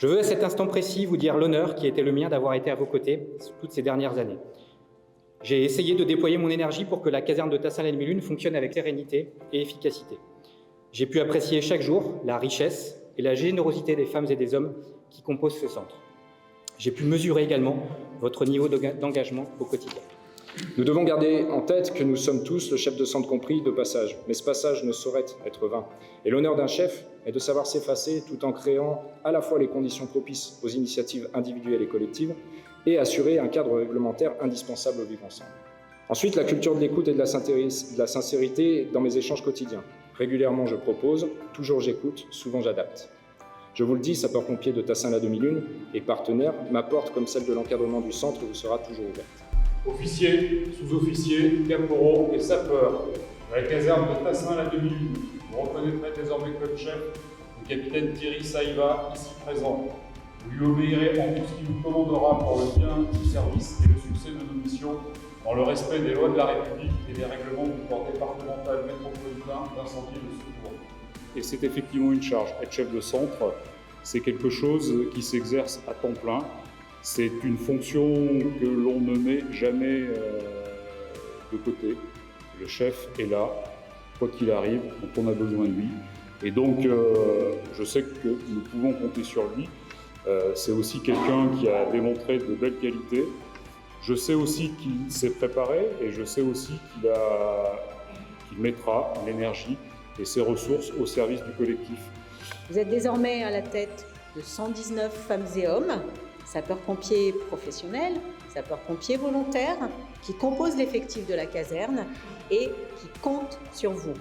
Je veux à cet instant précis vous dire l'honneur qui a été le mien d'avoir été à vos côtés toutes ces dernières années. J'ai essayé de déployer mon énergie pour que la caserne de Tassin-la-Demi-Lune fonctionne avec sérénité et efficacité. J'ai pu apprécier chaque jour la richesse et la générosité des femmes et des hommes qui composent ce centre. J'ai pu mesurer également votre niveau d'engagement au quotidien. Nous devons garder en tête que nous sommes tous, le chef de centre compris, de passage. Mais ce passage ne saurait être vain. Et l'honneur d'un chef est de savoir s'effacer tout en créant à la fois les conditions propices aux initiatives individuelles et collectives et assurer un cadre réglementaire indispensable au vivre ensemble. Ensuite, la culture de l'écoute et de la sincérité dans mes échanges quotidiens. Régulièrement, je propose, toujours j'écoute, souvent j'adapte. Je vous le dis, sapeur-pompier de Tassin-la-Demi-Lune et partenaire, ma porte, comme celle de l'encadrement du centre, vous sera toujours ouverte. Officiers, sous-officiers, caporaux et sapeurs, à la caserne de Tassin-la-Demi-Lune, vous reconnaîtrez désormais comme chef le capitaine Thierry Saïva, ici présent. Vous lui obéirez en tout ce qu'il vous commandera pour le bien du service et le succès de nos missions, dans le respect des lois de la République et des règlements du corps départemental métropolitain d'incendie et de secours. Et c'est effectivement une charge. Être chef de centre, c'est quelque chose qui s'exerce à temps plein. C'est une fonction que l'on ne met jamais de côté. Le chef est là, quoi qu'il arrive, quand on a besoin de lui. Et donc, je sais que nous pouvons compter sur lui. C'est aussi quelqu'un qui a démontré de belles qualités. Je sais aussi qu'il s'est préparé et je sais aussi qu'il mettra l'énergie et ses ressources au service du collectif. Vous êtes désormais à la tête de 119 femmes et hommes, sapeurs-pompiers professionnels, sapeurs-pompiers volontaires, qui composent l'effectif de la caserne et qui comptent sur vous.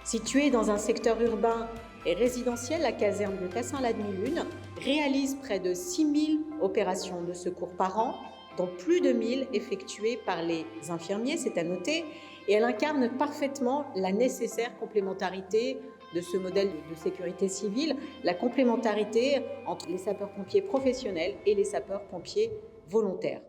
Située dans un secteur urbain et résidentiel, la caserne de Tassin-la-Demi-Lune réalise près de 6000 opérations de secours par an, dont plus de 1000 effectuées par les infirmiers, c'est à noter, et elle incarne parfaitement la nécessaire complémentarité de ce modèle de sécurité civile, la complémentarité entre les sapeurs-pompiers professionnels et les sapeurs-pompiers volontaires.